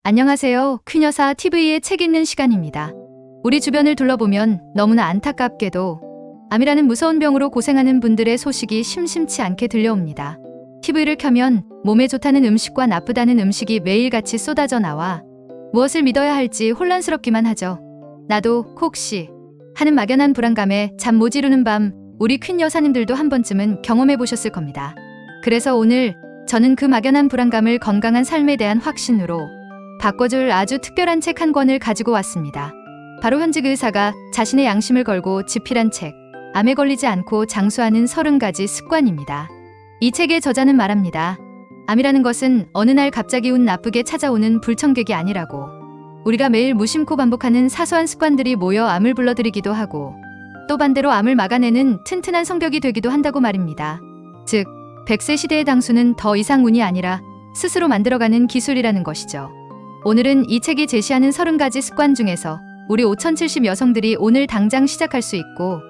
안녕하세요. 퀸여사 TV의 책 읽는 시간입니다. 우리 주변을 둘러보면 너무나 안타깝게도 암이라는 무서운 병으로 고생하는 분들의 소식이 심심치 않게 들려옵니다. TV를 켜면 몸에 좋다는 음식과 나쁘다는 음식이 매일같이 쏟아져 나와 무엇을 믿어야 할지 혼란스럽기만 하죠. 나도 혹시 하는 막연한 불안감에 잠 못 이루는 밤 우리 퀸 여사님들도 한 번쯤은 경험해 보셨을 겁니다. 그래서 오늘 저는 그 막연한 불안감을 건강한 삶에 대한 확신으로 바꿔줄 아주 특별한 책 한 권을 가지고 왔습니다. 바로 현직 의사가 자신의 양심을 걸고 집필한 책, 암에 걸리지 않고 장수하는 30가지 습관입니다. 이 책의 저자는 말합니다. 암이라는 것은 어느 날 갑자기 운 나쁘게 찾아오는 불청객이 아니라고. 우리가 매일 무심코 반복하는 사소한 습관들이 모여 암을 불러들이기도 하고 또 반대로 암을 막아내는 튼튼한 성벽이 되기도 한다고 말입니다. 즉, 100세 시대의 당수는 더 이상 운이 아니라 스스로 만들어가는 기술이라는 것이죠. 오늘은 이 책이 제시하는 30가지 습관 중에서 우리 5070 여성들이 오늘 당장 시작할 수 있고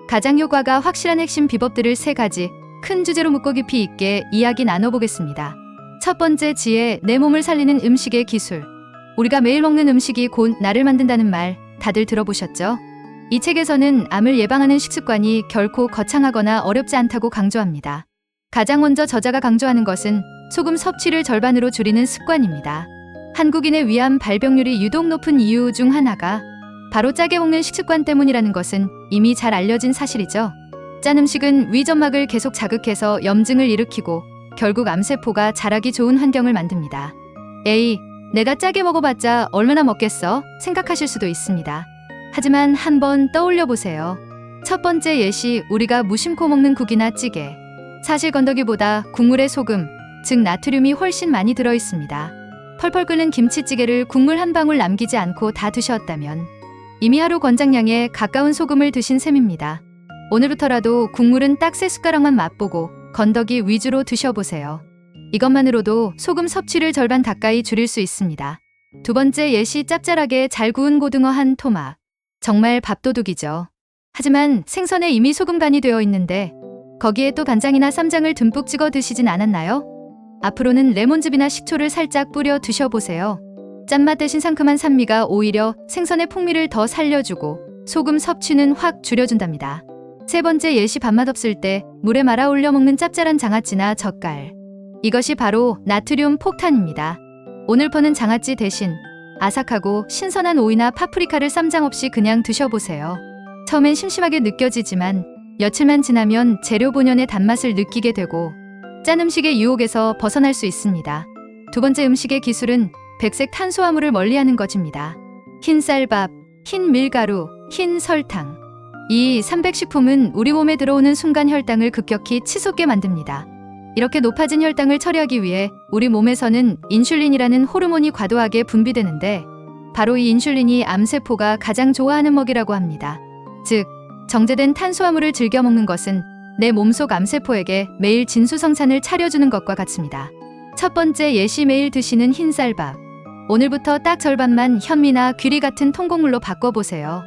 가장 효과가 확실한 핵심 비법들을 3가지 큰 주제로 묻고 깊이 있게 이야기 나눠보겠습니다. 첫 번째 지혜, 내 몸을 살리는 음식의 기술. 우리가 매일 먹는 음식이 곧 나를 만든다는 말 다들 들어보셨죠? 이 책에서는 암을 예방하는 식습관이 결코 거창하거나 어렵지 않다고 강조합니다. 가장 먼저 저자가 강조하는 것은 소금 섭취를 절반으로 줄이는 습관입니다. 한국인의 위암 발병률이 유독 높은 이유 중 하나가 바로 짜게 먹는 식습관 때문이라는 것은 이미 잘 알려진 사실이죠. 짠 음식은 위 점막을 계속 자극해서 염증을 일으키고 결국 암세포가 자라기 좋은 환경을 만듭니다. 에이, 내가 짜게 먹어봤자 얼마나 먹겠어? 생각하실 수도 있습니다. 하지만 한번 떠올려 보세요. 첫 번째 예시, 우리가 무심코 먹는 국이나 찌개. 사실 건더기보다 국물에 소금, 즉 나트륨이 훨씬 많이 들어 있습니다. 펄펄 끓는 김치찌개를 국물 한 방울 남기지 않고 다 드셨다면 이미 하루 권장량에 가까운 소금을 드신 셈입니다. 오늘부터라도 국물은 딱 3숟가락만 맛보고 건더기 위주로 드셔보세요. 이것만으로도 소금 섭취를 절반 가까이 줄일 수 있습니다. 두 번째 예시, 짭짤하게 잘 구운 고등어 한 토막. 정말 밥도둑이죠. 하지만 생선에 이미 소금 간이 되어 있는데 거기에 또 간장이나 쌈장을 듬뿍 찍어 드시진 않았나요? 앞으로는 레몬즙이나 식초를 살짝 뿌려 드셔보세요. 짠맛 대신 상큼한 산미가 오히려 생선의 풍미를 더 살려주고 소금 섭취는 확 줄여준답니다. 세 번째 예시, 밥맛 없을 때 물에 말아 올려 먹는 짭짤한 장아찌나 젓갈. 이것이 바로 나트륨 폭탄입니다. 오늘 퍼는 장아찌 대신 아삭하고 신선한 오이나 파프리카를 쌈장 없이 그냥 드셔보세요. 처음엔 심심하게 느껴지지만 며칠만 지나면 재료 본연의 단맛을 느끼게 되고 짠 음식의 유혹에서 벗어날 수 있습니다. 두 번째 음식의 기술은 백색 탄수화물을 멀리하는 것입니다. 흰 쌀밥, 흰 밀가루, 흰 설탕. 이 300식품은 우리 몸에 들어오는 순간 혈당을 급격히 치솟게 만듭니다. 이렇게 높아진 혈당을 처리하기 위해 우리 몸에서는 인슐린이라는 호르몬이 과도하게 분비되는데 바로 이 인슐린이 암세포가 가장 좋아하는 먹이라고 합니다. 즉, 정제된 탄수화물을 즐겨 먹는 것은 내 몸속 암세포에게 매일 진수성찬을 차려주는 것과 같습니다. 첫 번째 예시, 매일 드시는 흰쌀밥. 오늘부터 딱 절반만 현미나 귀리 같은 통곡물로 바꿔보세요.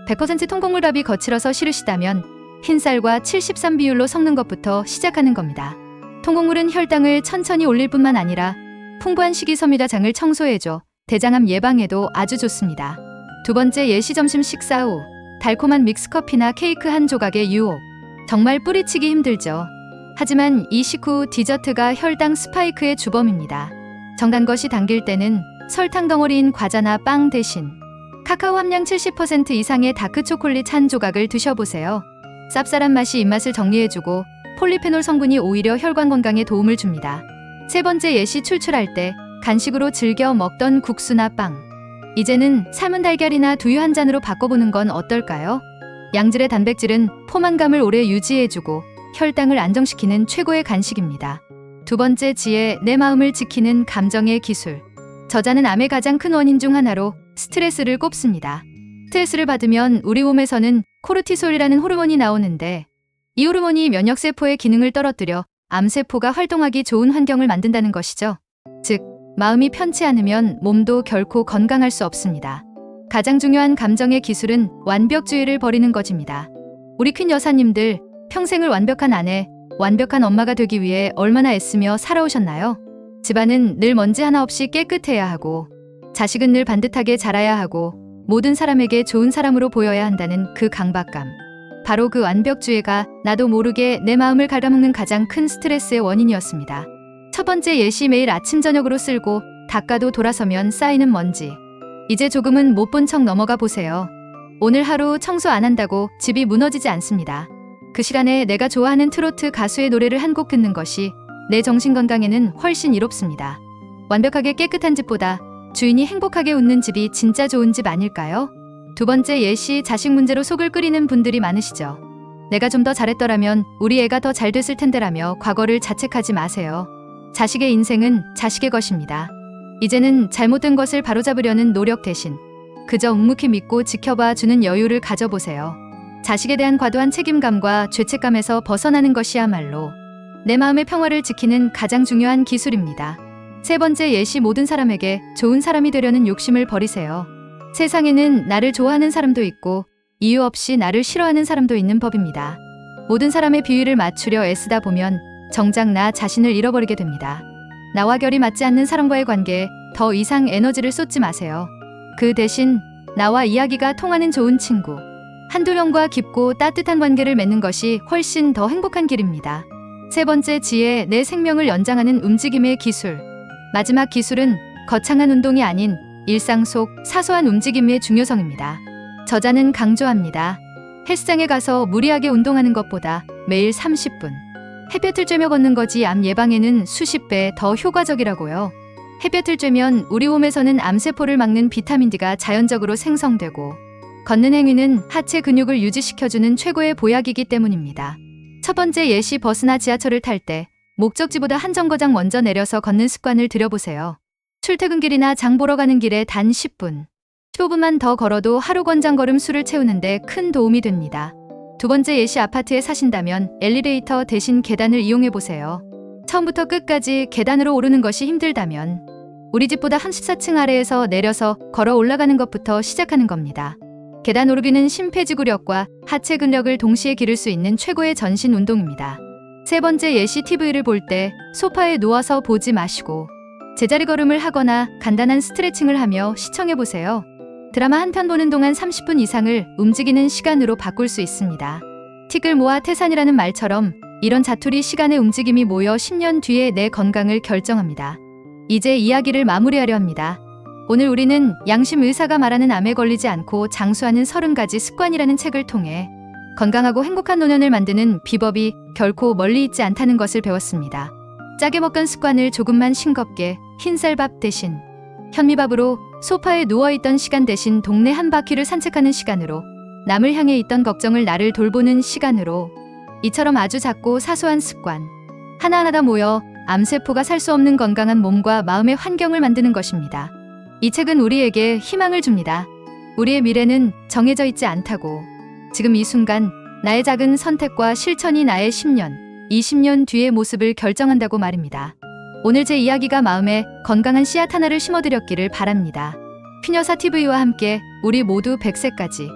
100% 통곡물밥이 거칠어서 싫으시다면 흰쌀과 73 비율로 섞는 것부터 시작하는 겁니다. 통곡물은 혈당을 천천히 올릴 뿐만 아니라 풍부한 식이섬유다장을 청소해줘 대장암 예방에도 아주 좋습니다. 두 번째 예시, 점심 식사 후 달콤한 믹스커피나 케이크 한 조각의 유혹. 정말 뿌리치기 힘들죠. 하지만 이 식후 디저트가 혈당 스파이크의 주범입니다. 정단 것이 당길 때는 설탕 덩어리인 과자나 빵 대신 카카오 함량 70% 이상의 다크초콜릿 한 조각을 드셔보세요. 쌉쌀한 맛이 입맛을 정리해주고 폴리페놀 성분이 오히려 혈관 건강에 도움을 줍니다. 세 번째 예시, 출출할 때 간식으로 즐겨 먹던 국수나 빵. 이제는 삶은 달걀이나 두유 한 잔으로 바꿔보는 건 어떨까요? 양질의 단백질은 포만감을 오래 유지해주고 혈당을 안정시키는 최고의 간식입니다. 두 번째 지혜, 내 마음을 지키는 감정의 기술. 저자는 암의 가장 큰 원인 중 하나로 스트레스를 꼽습니다. 스트레스를 받으면 우리 몸에서는 코르티솔이라는 호르몬이 나오는데 이 호르몬이 면역세포의 기능을 떨어뜨려 암세포가 활동하기 좋은 환경을 만든다는 것이죠. 즉, 마음이 편치 않으면 몸도 결코 건강할 수 없습니다. 가장 중요한 감정의 기술은 완벽주의를 버리는 것입니다. 우리 퀸 여사님들, 평생을 완벽한 아내, 완벽한 엄마가 되기 위해 얼마나 애쓰며 살아오셨나요? 집안은 늘 먼지 하나 없이 깨끗해야 하고 자식은 늘 반듯하게 자라야 하고 모든 사람에게 좋은 사람으로 보여야 한다는 그 강박감. 바로 그 완벽주의가 나도 모르게 내 마음을 갉아먹는 가장 큰 스트레스의 원인이었습니다. 첫 번째 예시, 매일 아침 저녁으로 쓸고 닦아도 돌아서면 쌓이는 먼지. 이제 조금은 못 본 척 넘어가 보세요. 오늘 하루 청소 안 한다고 집이 무너지지 않습니다. 그 시간에 내가 좋아하는 트로트 가수의 노래를 한 곡 듣는 것이 내 정신건강에는 훨씬 이롭습니다. 완벽하게 깨끗한 집보다 주인이 행복하게 웃는 집이 진짜 좋은 집 아닐까요? 두 번째 예시, 자식 문제로 속을 끓이는 분들이 많으시죠. 내가 좀 더 잘했더라면 우리 애가 더 잘 됐을 텐데라며 과거를 자책하지 마세요. 자식의 인생은 자식의 것입니다. 이제는 잘못된 것을 바로잡으려는 노력 대신 그저 묵묵히 믿고 지켜봐 주는 여유를 가져보세요. 자식에 대한 과도한 책임감과 죄책감에서 벗어나는 것이야말로 내 마음의 평화를 지키는 가장 중요한 기술입니다. 세 번째 예시, 모든 사람에게 좋은 사람이 되려는 욕심을 버리세요. 세상에는 나를 좋아하는 사람도 있고 이유 없이 나를 싫어하는 사람도 있는 법입니다. 모든 사람의 비위를 맞추려 애쓰다 보면 정작 나 자신을 잃어버리게 됩니다. 나와 결이 맞지 않는 사람과의 관계에 더 이상 에너지를 쏟지 마세요. 그 대신 나와 이야기가 통하는 좋은 친구, 한두 명과 깊고 따뜻한 관계를 맺는 것이 훨씬 더 행복한 길입니다. 세 번째 지혜, 내 생명을 연장하는 움직임의 기술. 마지막 기술은 거창한 운동이 아닌 일상 속 사소한 움직임의 중요성입니다. 저자는 강조합니다. 헬스장에 가서 무리하게 운동하는 것보다 매일 30분 햇볕을 쬐며 걷는 것이 암 예방에는 수십 배 더 효과적이라고요. 햇볕을 쬐면 우리 몸에서는 암세포를 막는 비타민 D가 자연적으로 생성되고 걷는 행위는 하체 근육을 유지시켜주는 최고의 보약이기 때문입니다. 첫 번째 예시, 버스나 지하철을 탈 때 목적지보다 한 정거장 먼저 내려서 걷는 습관을 들여보세요. 출퇴근길이나 장 보러 가는 길에 단 10분, 15분만 더 걸어도 하루 권장걸음 수를 채우는데 큰 도움이 됩니다. 두 번째 예시, 아파트에 사신다면 엘리베이터 대신 계단을 이용해보세요. 처음부터 끝까지 계단으로 오르는 것이 힘들다면 우리 집보다 14층 아래에서 내려서 걸어 올라가는 것부터 시작하는 겁니다. 계단 오르기는 심폐지구력과 하체 근력을 동시에 기를 수 있는 최고의 전신 운동입니다. 세 번째 예시, TV를 볼 때 소파에 누워서 보지 마시고 제자리 걸음을 하거나 간단한 스트레칭을 하며 시청해보세요. 드라마 한 편 보는 동안 30분 이상을 움직이는 시간으로 바꿀 수 있습니다. 틱을 모아 태산이라는 말처럼 이런 자투리 시간의 움직임이 모여 10년 뒤에 내 건강을 결정합니다. 이제 이야기를 마무리하려 합니다. 오늘 우리는 양심 의사가 말하는 암에 걸리지 않고 장수하는 30가지 습관이라는 책을 통해 건강하고 행복한 노년을 만드는 비법이 결코 멀리 있지 않다는 것을 배웠습니다. 짜게 먹던 습관을 조금만 싱겁게 흰쌀밥 대신 현미밥으로, 소파에 누워있던 시간 대신 동네 한 바퀴를 산책하는 시간으로, 남을 향해 있던 걱정을 나를 돌보는 시간으로, 이처럼 아주 작고 사소한 습관 하나하나 모여 암세포가 살 수 없는 건강한 몸과 마음의 환경을 만드는 것입니다. 이 책은 우리에게 희망을 줍니다. 우리의 미래는 정해져 있지 않다고, 지금 이 순간 나의 작은 선택과 실천이 나의 10년, 20년 뒤의 모습을 결정한다고 말입니다. 오늘 제 이야기가 마음에 건강한 씨앗 하나를 심어드렸기를 바랍니다. 퀴녀사 TV와 함께 우리 모두 100세까지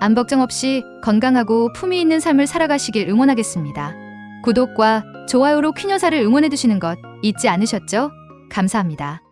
암 걱정 없이 건강하고 품위 있는 삶을 살아가시길 응원하겠습니다. 구독과 좋아요로 퀴녀사를 응원해주시는 것 잊지 않으셨죠? 감사합니다.